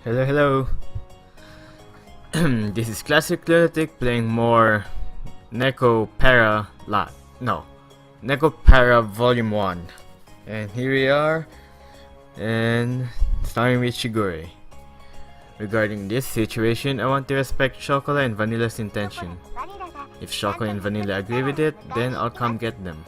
Hello, hello. This is Classic Lunatic playing more NEKOPARA no, NEKOPARA Volume 1. And here we are, and starting with Shigure. Regarding this situation, I want to respect Chocolate and Vanilla's intention. If Chocolate and Vanilla agree with it, then I'll come get them.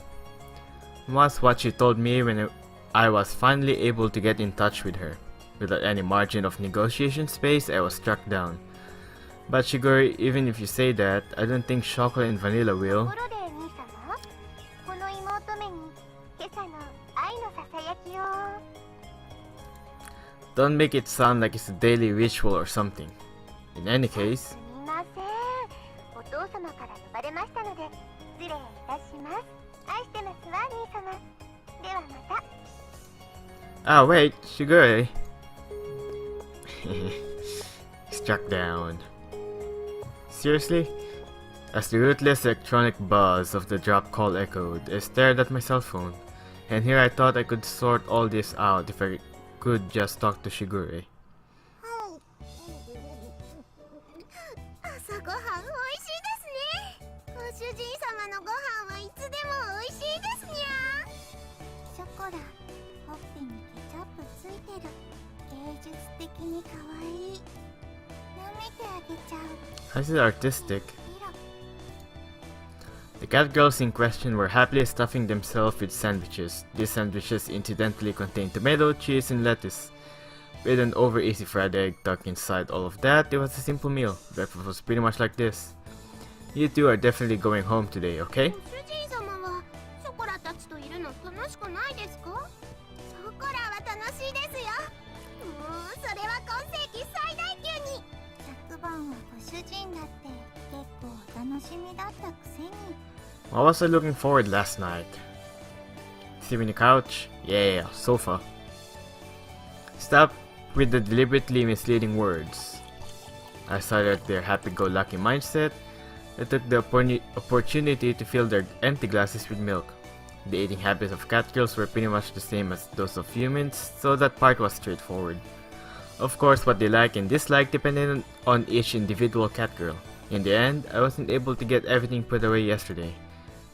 Was what she told me when I was finally able to get in touch with her. Without any margin of negotiation space, I was struck down. But Shigure, even if you say that, I don't think Chocolate and Vanilla will. Don't make it sound like it's a daily ritual or something. In any case... Ah wait, Shigure! Struck down. Seriously? As the ruthless electronic buzz of the drop call echoed, I stared at my cell phone. And here I thought I could sort all this out if I could just talk to Shigure. How's it artistic? The cat girls in question were happily stuffing themselves with sandwiches. These sandwiches incidentally contained tomato, cheese, and lettuce. With an over easy fried egg tucked inside all of that, it was a simple meal. Breakfast was pretty much like this. You two are definitely going home today, okay? What was I looking forward last night? Sleeping on the couch? Yeah, sofa. Stop with the deliberately misleading words. I started at their happy-go-lucky mindset. I took the opportunity to fill their empty glasses with milk. The eating habits of cat girls were pretty much the same as those of humans, so that part was straightforward. Of course, what they like and dislike depended on each individual cat girl. In the end, I wasn't able to get everything put away yesterday.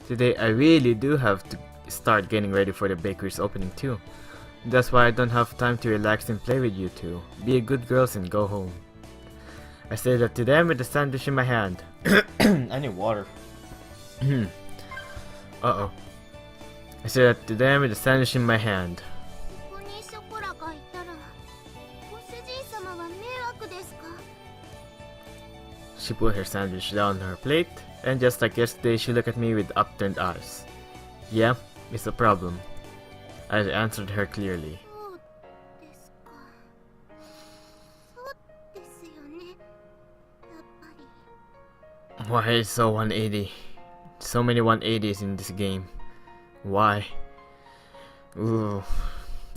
Today, I really do have to start getting ready for the bakery's opening too. That's why I don't have time to relax and play with you two. Be good girls and go home. I said that to them with the sandwich in my hand. I need water. Uh-oh. I said that to them with the sandwich in my hand. She put her sandwich down on her plate, and just like yesterday, she looked at me with upturned eyes. Yeah, it's a problem. I answered her clearly. Why so 180? So many 180s in this game. Why? Ooh,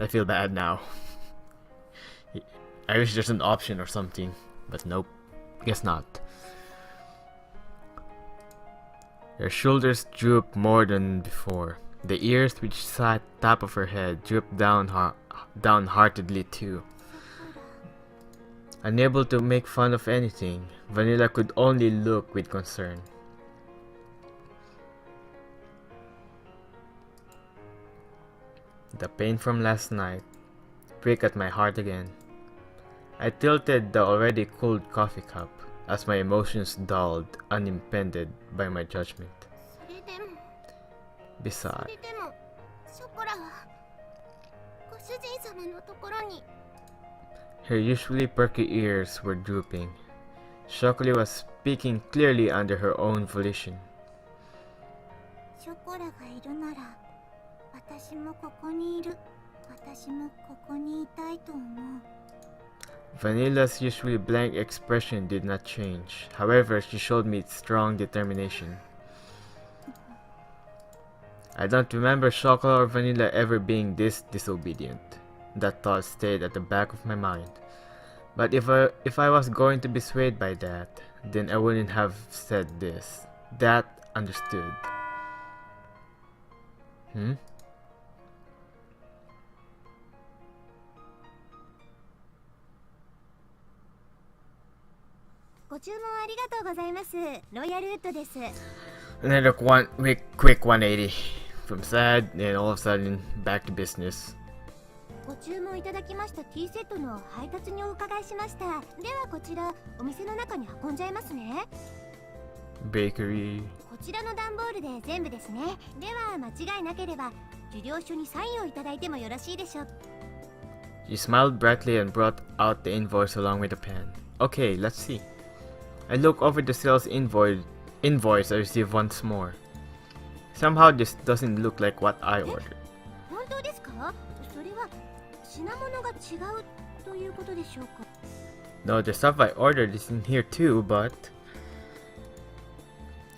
I feel bad now. I wish there's an option or something, but nope, guess not. Her shoulders drooped more than before. The ears which sat top of her head drooped downheartedly too. Unable to make fun of anything, Vanilla could only look with concern. The pain from last night pricked at my heart again. I tilted the already cooled coffee cup as my emotions dulled, unimpeded by my judgment. Besides, her usually perky ears were drooping. Chocolate was speaking clearly under her own volition. Vanilla's usually blank expression did not change. However, she showed me strong determination. I don't remember Chocolate or Vanilla ever being this disobedient. That thought stayed at the back of my mind. But if I was going to be swayed by that, then I wouldn't have said this. That understood. And then look one quick 180 from sad, and all of a sudden back to business. ご注文いただきましたティーセットの配達にお伺いしました。ではこちらお店の中に運んじゃいますね。 Bakery. こちらの段ボールで全部ですね。では間違いなければ受領書にサインをいただいてもよろしいでしょう。 She smiled brightly and brought out the invoice along with a pen. Okay, let's see. I look over the sales invoice I received once more. Somehow this doesn't look like what I ordered. 本当ですか？それは品物が違うということでしょうか？ No, the stuff I ordered is in here too, but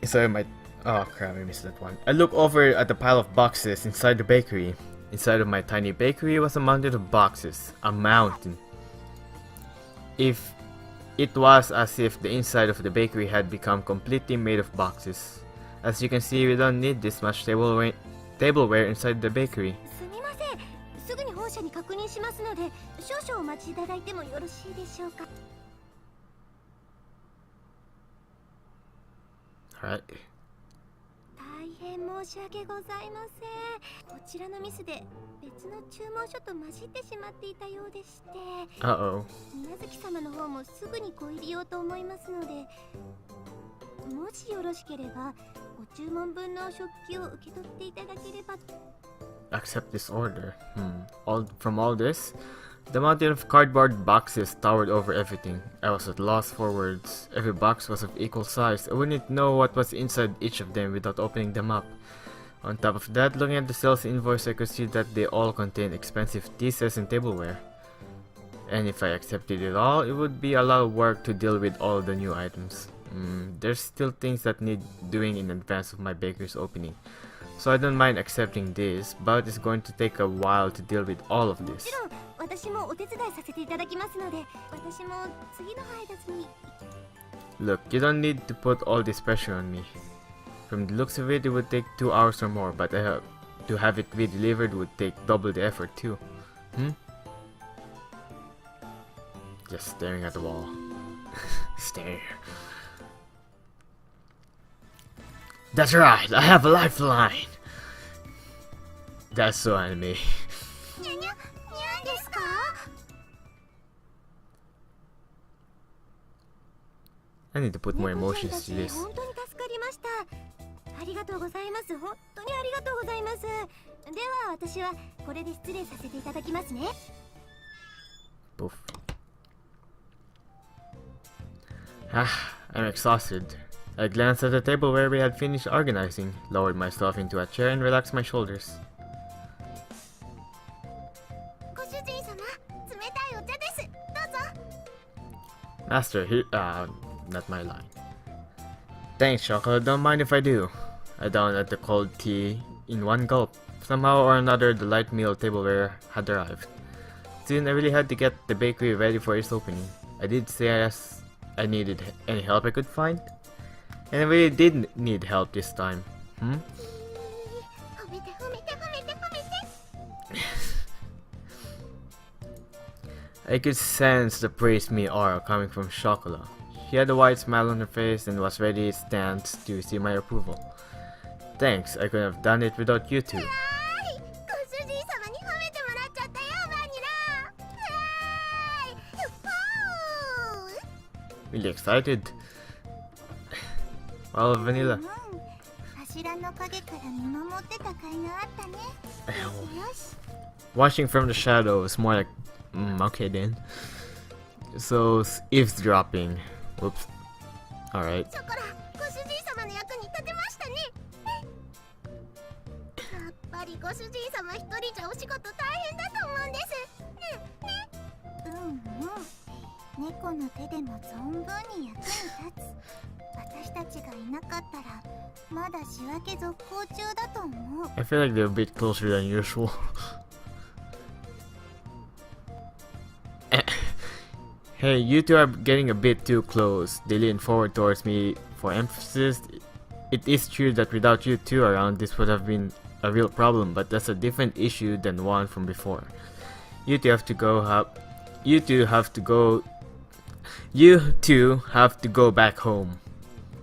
inside my oh crap, I missed that one. I look over at the pile of boxes inside the bakery. Inside of my tiny bakery was a mountain of boxes. A mountain. It was as if the inside of the bakery had become completely made of boxes. As you can see, we don't need this much tableware inside the bakery. すみません。すぐに本社に確認しますので、少々お待ちいただいてもよろしいでしょうか。 Alright. 大変申し訳ございません。こちらのミスで別の注文書と混じってしまっていたようでして。Uh-oh. 水月様の方もすぐにご入りようと思いますので、もしよろしければご注文分の食器を受け取っていただければ。 Accept this order. From all this, the mountain of cardboard boxes towered over everything. I was at loss for words. Every box was of equal size. I wouldn't know what was inside each of them without opening them up. On top of that, looking at the sales invoice, I could see that they all contained expensive tea sets and tableware. And if I accepted it all, it would be a lot of work to deal with all the new items. There's still things that need doing in advance of my baker's opening. So I don't mind accepting this, but it's going to take a while to deal with all of this. 私もお手伝いさせていただきますので、私も次の配達に。 Look, you don't need to put all this pressure on me. From the looks of it, it would take 2 hours or more, but to have it be delivered would take double the effort too. Just staring at the wall. Stare. That's right, I have a lifeline! That's so anime. にゃですか？ I need to put more emotions to this. 本当に助かりました。ありがとうございます。本当にありがとうございます。では私はこれで失礼させていただきますね。 Poof. I'm exhausted. I glanced at the table where we had finished organizing, lowered myself into a chair and relaxed my shoulders. ご主人様、冷たいお茶です。どうぞ。 Master, here, not my line. Thanks, Chocolate, don't mind if I do. I downed at the cold tea in one gulp. Somehow or another, the light meal tableware had arrived. Soon I really had to get the bakery ready for its opening. I did say I needed any help I could find. And I really did need help this time. I could sense the praise me aura coming from Chocolat. She had a wide smile on her face and was ready to stand to see my approval. Thanks, I couldn't have done it without you two. Really excited. Well, Vanilla. Watching from the shadows, more like, okay then. So, eavesdropping. Whoops. Alright. I feel like they're a bit closer than usual. Hey, you two are getting a bit too close. They lean forward towards me for emphasis. It is true that without you two around, this would have been a real problem, but that's a different issue than one from before. You two have to go You two have to go back home.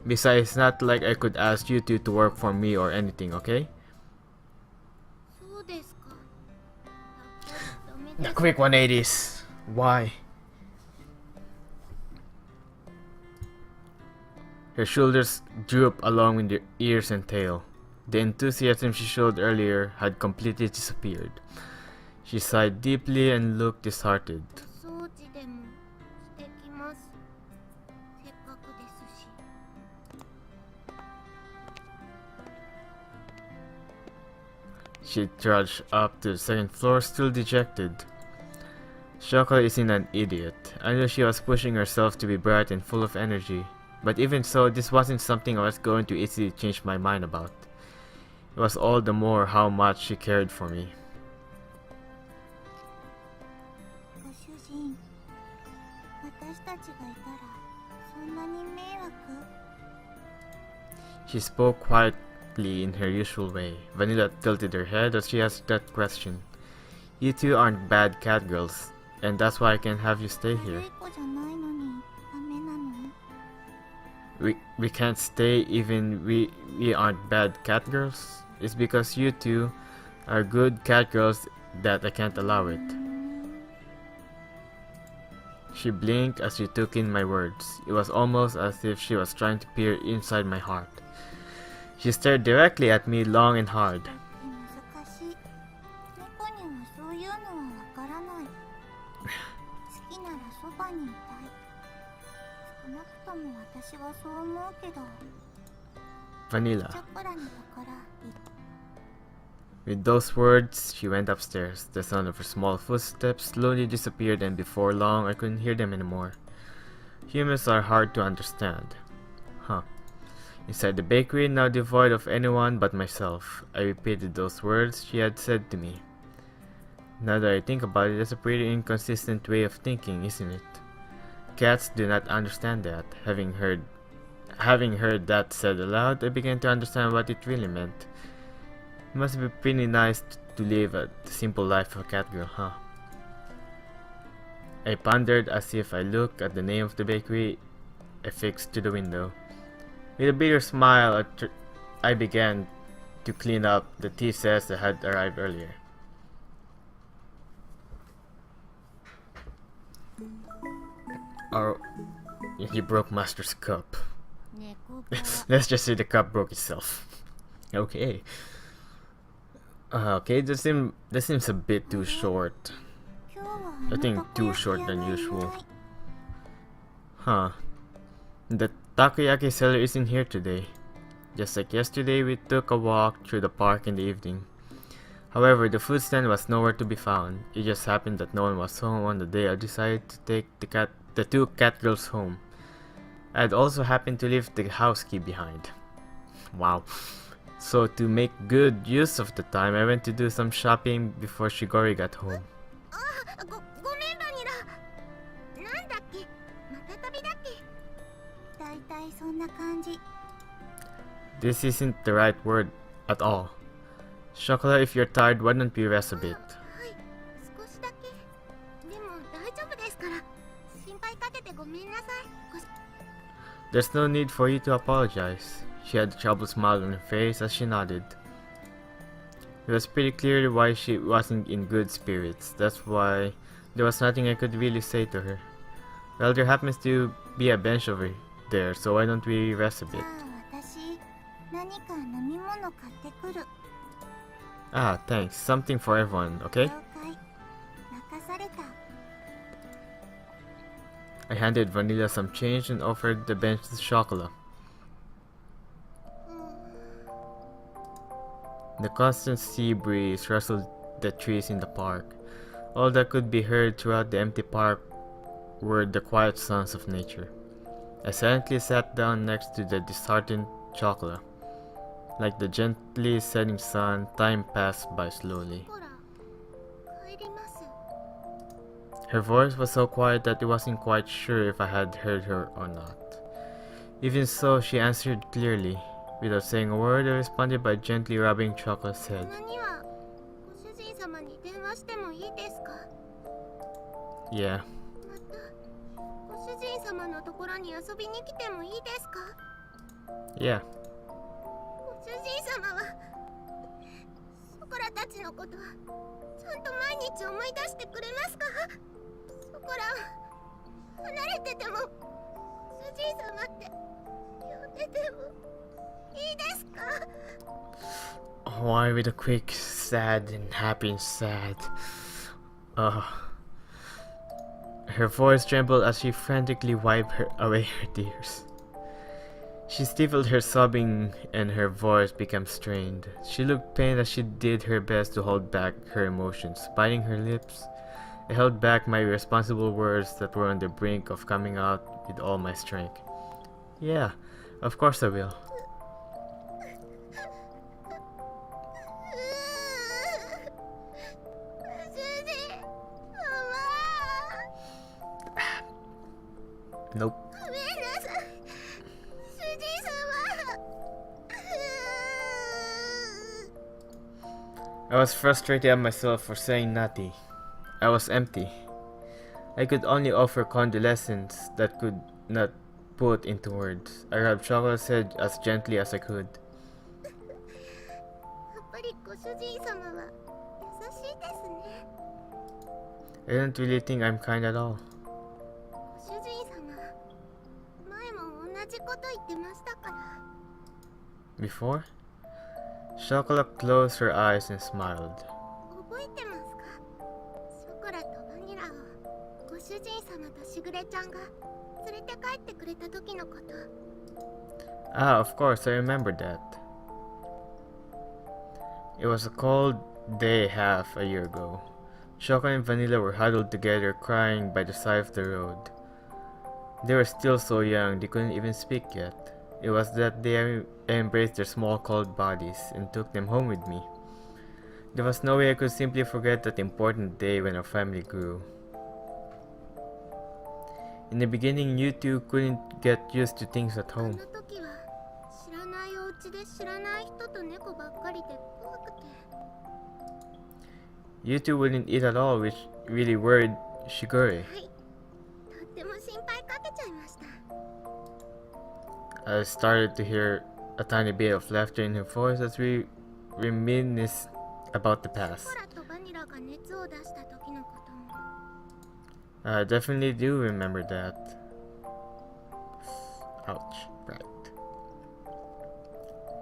Besides, it's not like I could ask you two to work for me or anything, okay? そうですか。ダメ The です。 quick 180s. Why? Her shoulders droop along with her ears and tail. The enthusiasm she showed earlier had completely disappeared. She sighed deeply and looked disheartened. お掃除でもしてきます。せっかくですし。 She trudged up to the second floor, still dejected. Shoko isn't an idiot. I knew she was pushing herself to be bright and full of energy. But even so, this wasn't something I was going to easily change my mind about. It was all the more how much she cared for me. ご主人、私たちがいたらそんなに迷惑？ She spoke quietly in her usual way. Vanilla tilted her head as she asked that question. You two aren't bad cat girls, and that's why I can have you stay 悪 here. い子じゃないのにダメなの？ We can't stay even we aren't bad cat girls? It's because you two are good cat girls that I can't allow it. She blinked as she took in my words. It was almost as if she was trying to peer inside my heart. She stared directly at me long and hard. だって難しい。猫にはそういうのはわからない。好きならそばにいたい。少なくとも私はそう思うけど。 Vanilla. チャクラにだから言って With those words, she went upstairs. The sound of her small footsteps slowly disappeared, and before long, I couldn't hear them anymore. Humans are hard to understand. Huh. Inside the bakery, now devoid of anyone but myself, I repeated those words she had said to me. Now that I think about it, that's a pretty inconsistent way of thinking, isn't it? Cats do not understand that. Having heard that said aloud, I began to understand what it really meant. It must be pretty nice to live a simple life of a cat girl, huh? I pondered as if I looked at the name of the bakery affixed to the window. With a bitter smile, I began to clean up the tea sets that had arrived earlier. Oh, he broke Master's cup. 猫パラ Let's just say the cup broke itself. Okay. Okay, this seems a bit too short. 今日は I あ think のたこ too 焼き short 屋 than がいない usual. Huh. The takoyaki seller isn't here today. Just like yesterday, we took a walk through the park in the evening. However, the food stand was nowhere to be found. It just happened that no one was home on the day I decided to take the two cat girls home. I had also happened to leave the house key behind. Wow. So to make good use of the time, I went to do some shopping before Shigori got home. あ、ごめんバニラ。なんだっけ、また旅だっけ。だいたいそんな感じ。 This isn't the right word at all. Chocolate, if you're tired, why don't we rest a bit? はい、少しだけ。でも大丈夫ですから。心配かけてごめんなさい。There's no need for you to apologize. She had a troubled smile on her face as she nodded. It was pretty clear why she wasn't in good spirits. That's why there was nothing I could really say to her. Well, there happens to be a bench over there, so why don't we rest a じ bit? ゃあ私、何か飲み物買ってくる。 Ah, thanks. Something for everyone, 了 okay? 解。任された。 I handed Vanilla some change and offered the bench to Chocolate. The constant sea breeze rustled the trees in the park. All that could be heard throughout the empty park were the quiet sounds of nature. I silently sat down next to the disheartened Chocolate. Like the gently setting sun, time passed by slowly. ほら、帰ります。 Her voice was so quiet that I wasn't quite sure if I had heard her or not. Even so, she answered clearly. Without saying a word, I responded by gently rubbing Chocolate's た head. まにはご主人様に電話してもいいですか。 Yeah. またご主人様のところに遊びに来てもいいですか？ Yeah. ご主人様はショコラたちのことはちゃんと毎日思い出してくれますか？ショコラは離れててもご主人様って呼んでてもいいですか？ Why with a quick sad and happy and sad? Uh, her voice trembled as she frantically wiped away her tears. She stifled her sobbing and her voice became strained. She looked pained as she did her best to hold back her emotions. Biting her lips, I held back my irresponsible words that were on the brink of coming out with all my strength. Yeah, of course I will. Nope. I was frustrated at myself for saying nothing. I was empty. I could only offer condolences that could not put into words. I rubbed Chocolate's head as gently as I could. I don't really think I'm kind at all. Before? Chocolate closed her eyes and smiled. Ah, of course, I remember that. It was a cold day half a year ago. Chocolate and Vanilla were huddled together crying by the side of the road. They were still so young they couldn't even speak yet. It was that day I embraced their small cold bodies and took them home with me. There was no way I could simply forget that important day when our family grew. In the beginning, you two couldn't get used to things at home. You two wouldn't eat at all, which really worried Shigure. I started to hear a tiny bit of laughter in her voice as we reminisced about the past. I definitely do remember that. Ouch, right.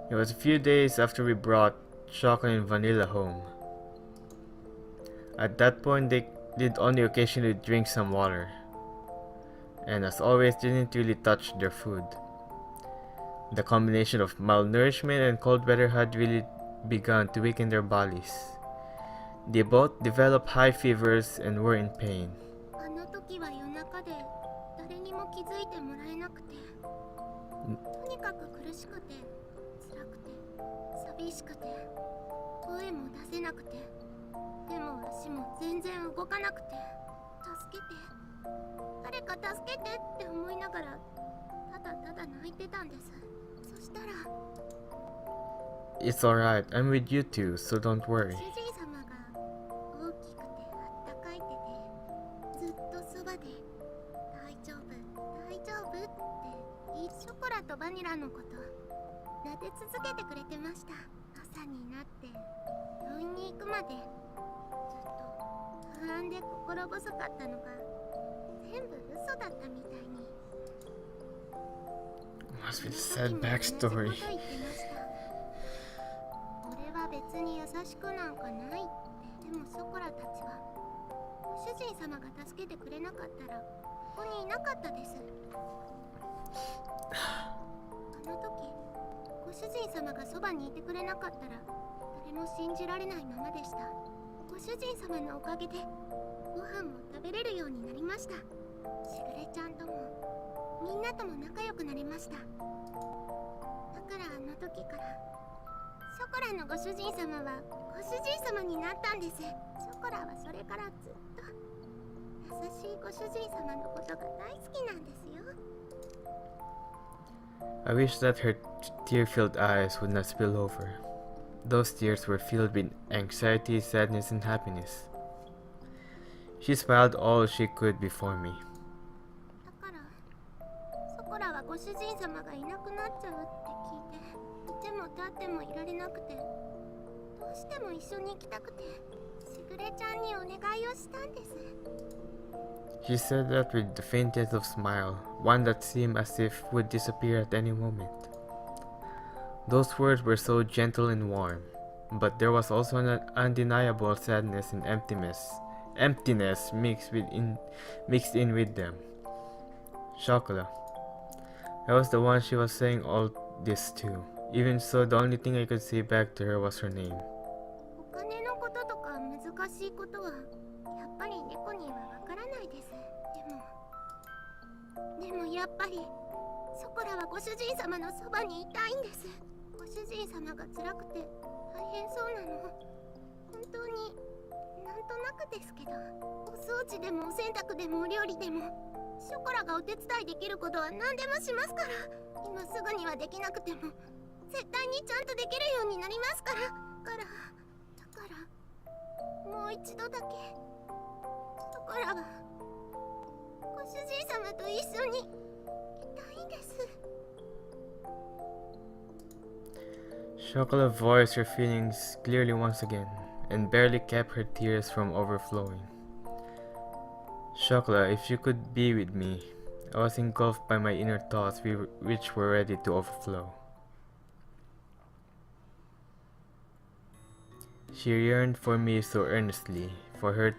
It was a few days after we brought Chocolate and Vanilla home. At that point, they did only occasionally drink some water, and as always, didn't really touch their food. The combination of malnourishment and cold weather had really begun to weaken their bodies. They both developed high fevers and were in pain. It's alright, I'm with you too, so don't worry. Must be the sad backstory. I wish that her tear-filled eyes would not spill over. Those tears were filled with anxiety, sadness, and happiness. She smiled all she could before me. 主人様がいなくなっちゃうって聞いて、いても立ってもいられなくて、どうしても一緒に行きたくて、しぐれちゃんにお願いをしたんです。 She said that with the faintest of smile, one that seemed as if would disappear at any moment. Those words were so gentle and warm, but there was also an undeniable sadness and emptiness mixed in with them. Chocolate. I was the one she was saying all this to. Even so, the only thing I could say back to her was her name. お金のこととか難しいことはやっぱり猫にはわからないです。でもやっぱりそこらはご主人様のそばにいたいんです。ご主人様が辛くて大変そうなの、本当になんとなくですけど、お掃除でもお洗濯でもお料理でもショコラがお手伝いできることは何でもしますから。今すぐにはできなくても絶対にちゃんとできるようになりますから。だからもう一度だけショコラはご主人様と一緒にいたいんです。 Chocolate voiced her feelings clearly once again, and barely kept her tears from overflowing. Chocolate, if you could be with me. I was engulfed by my inner thoughts which were ready to overflow. She yearned for me so earnestly, for her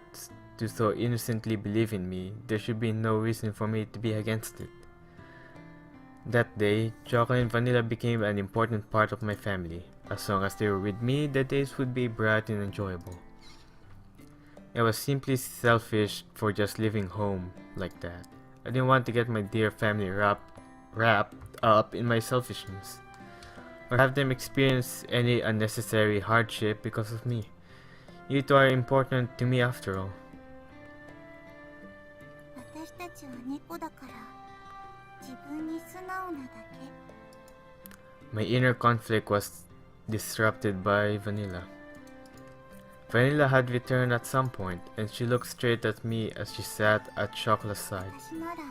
to so innocently believe in me, there should be no reason for me to be against it. That day, chocolate and vanilla became an important part of my family. As long as they were with me, the days would be bright and enjoyable. I was simply selfish for just living home like that. I didn't want to get my dear family wrapped up in my selfishness, or have them experience any unnecessary hardship because of me. You two are important to me after all. 私たちは猫だから自分に素直なだけ。 My inner conflict was disrupted by Vanilla. Vanilla had returned at some point, and she looked straight at me as she sat at Chocolate's side. 私なら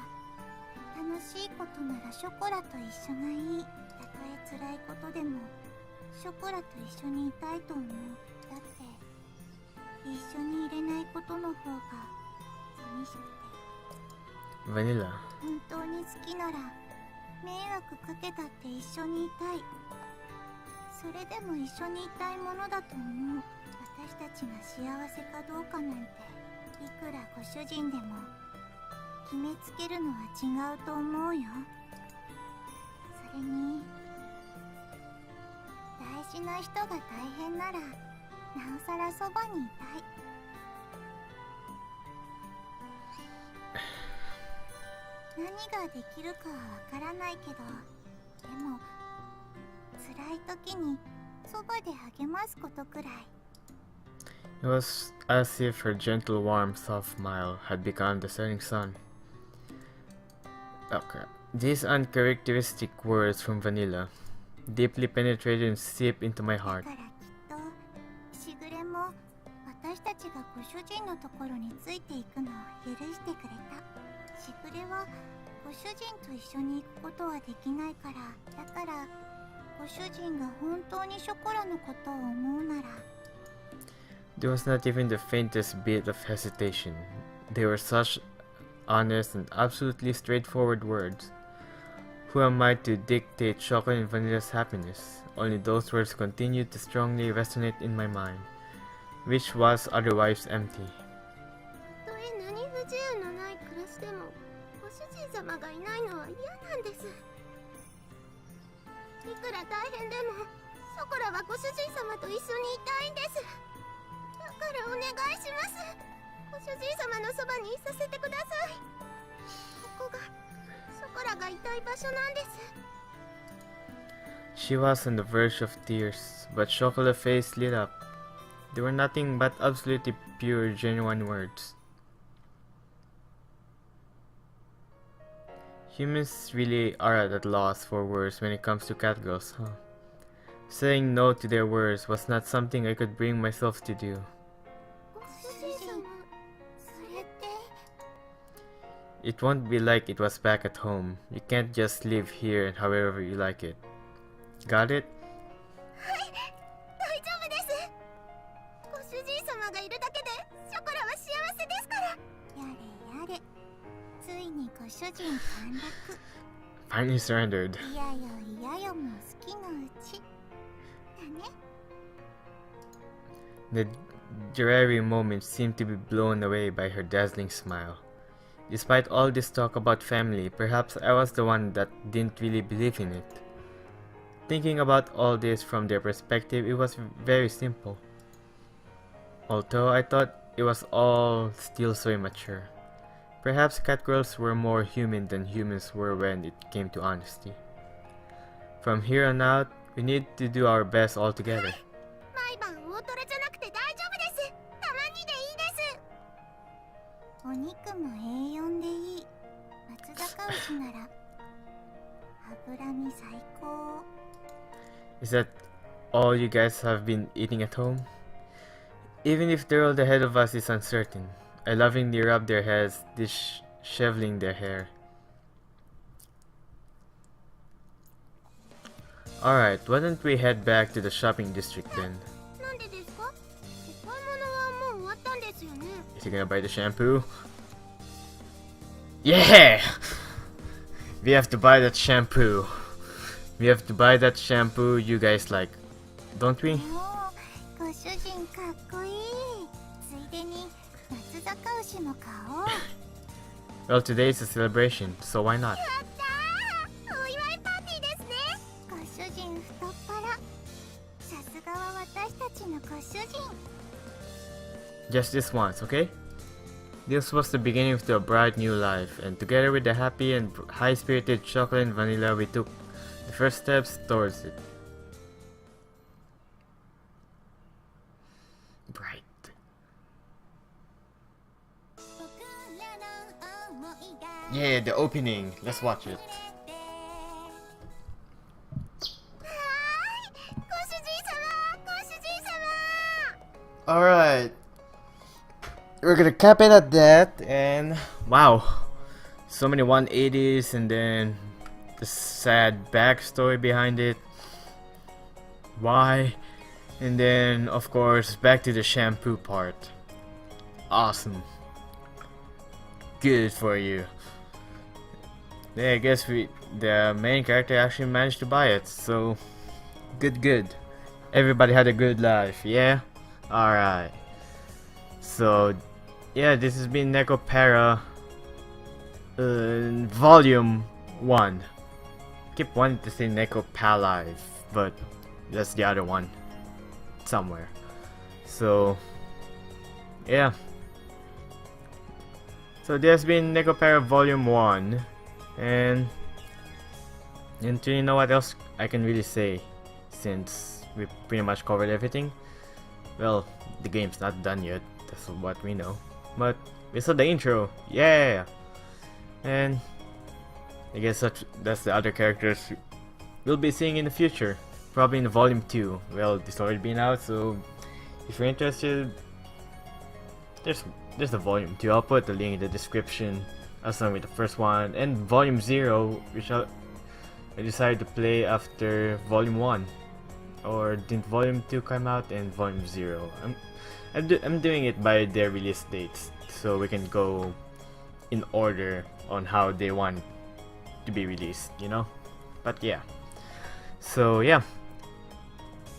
楽しいことならショコラと一緒がいい。たとえ辛いことでもショコラと一緒にいたいと思う。だって一緒にいれないことの方が寂しくて。 Vanilla. 本当に好きなら迷惑かけたって一緒にいたい。それでも一緒にいたいものだと思う。私たちが幸せかどうかなんていくらご主人でも決めつけるのは違うと思うよ。それに大事な人が大変ならなおさらそばにいたい。何ができるかはわからないけど、でも辛い時にそばで励ますことくらい。 It was as if her gentle, warm, soft smile had become the setting sun. Oh crap. These uncharacteristic words from Vanilla deeply penetrated and seeped into my heart. だからきっとしぐれも私たちがご主人のところについていくのを許してくれた。しぐれはご主人と一緒に行くことはできないから、だからご主人が本当にショコラのことを思うなら。 There was not even the faintest bit of hesitation. They were such honest and absolutely straightforward words. Who am I to dictate Chocolate and Vanilla's happiness? Only those words continued to strongly resonate in my mind, which was otherwise empty. たとえ何不自由のない暮らしでもご主人様がいないのは嫌なんです。いくら大変でもショコラはご主人様と一緒にいたいんです。だからお願いします。ご主人様のそばにいさせてください。ここがショコラがいたい場所なんです。 She was on the verge of tears, but Chocolate's face lit up. They were nothing but absolutely pure, genuine words. Humans really are at a loss for words when it comes to catgirls, huh? Saying no to their words was not something I could bring myself to do. ご主人様、それって It won't be like it was back at home. You can't just live here however you like it. Got it? 大丈夫です。ご主人様がいるだけでショコラは幸せですから。やれやれ。ついにご主人陥落。Finally surrendered. いやよいやよも好きのうち。だね。The dreary moment seemed to be blown away by her dazzling smile. Despite all this talk about family, perhaps I was the one that didn't really believe in it. Thinking about all this from their perspective, it was very simple. Although I thought it was all still so immature. Perhaps catgirls were more human than humans were when it came to honesty. From here on out, we need to do our best all together. 毎晩大トレじゃなくて大丈夫です。たまにでいいです。お肉も A4 でいい。松阪牛なら脂身最高。Is that all you guys have been eating at home? Even if the world ahead of us is uncertain, I lovingly rub their heads, disheveling their hair. Alright, why don't we head back to the shopping district then? なんでですか？お買い物はもう終わったんですよね。Is he gonna buy the shampoo? Yeah! We have to buy that shampoo. We have to buy that shampoo you guys like, don't we? ご主人かっこいい。ついでに松阪牛も買おう。Well, today is a celebration, so why not? やったー！お祝いパーティーですね。ご主人太っ腹。さすがは私たちのご主人。Just this once, okay? This was the beginning of a bright new life, and together with the happy and high-spirited chocolate and vanilla, we took the first steps towards it. Bright. Yeah, the opening. Let's watch it. ご主人様、ご主人様。 Alright. We're gonna cap it at that, and wow. So many 180s, and then the sad backstory behind it. Why? And then, of course, back to the shampoo part. Awesome. Good for you. Yeah, I guess the main character actually managed to buy it, so good. Everybody had a good life, yeah? Alright. So, yeah, this has been NEKOPARA Volume 1. Keep wanting to say NEKOPARA, but that's the other one. Somewhere. So, yeah. So there's been NEKOPARA Volume 1. And do you know what else I can really say? Since we pretty much covered everything. Well, the game's not done yet. That's what we know. But we saw the intro. Yeah! And I guess that's the other characters we'll be seeing in the future. Probably in Volume 2. Well, it's already been out, so if you're interested, there's the Volume 2. I'll put the link in the description along with the first one. And Volume 0, which I decided to play after Volume 1. Or didn't Volume 2 come out and Volume 0? I'm doing it by their release dates, so we can go in order on how they want to be released, you know? But yeah. So yeah.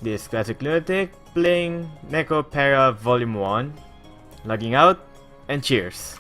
This Classic Lunatic playing NEKOPARA Volume 1. Logging out, and cheers!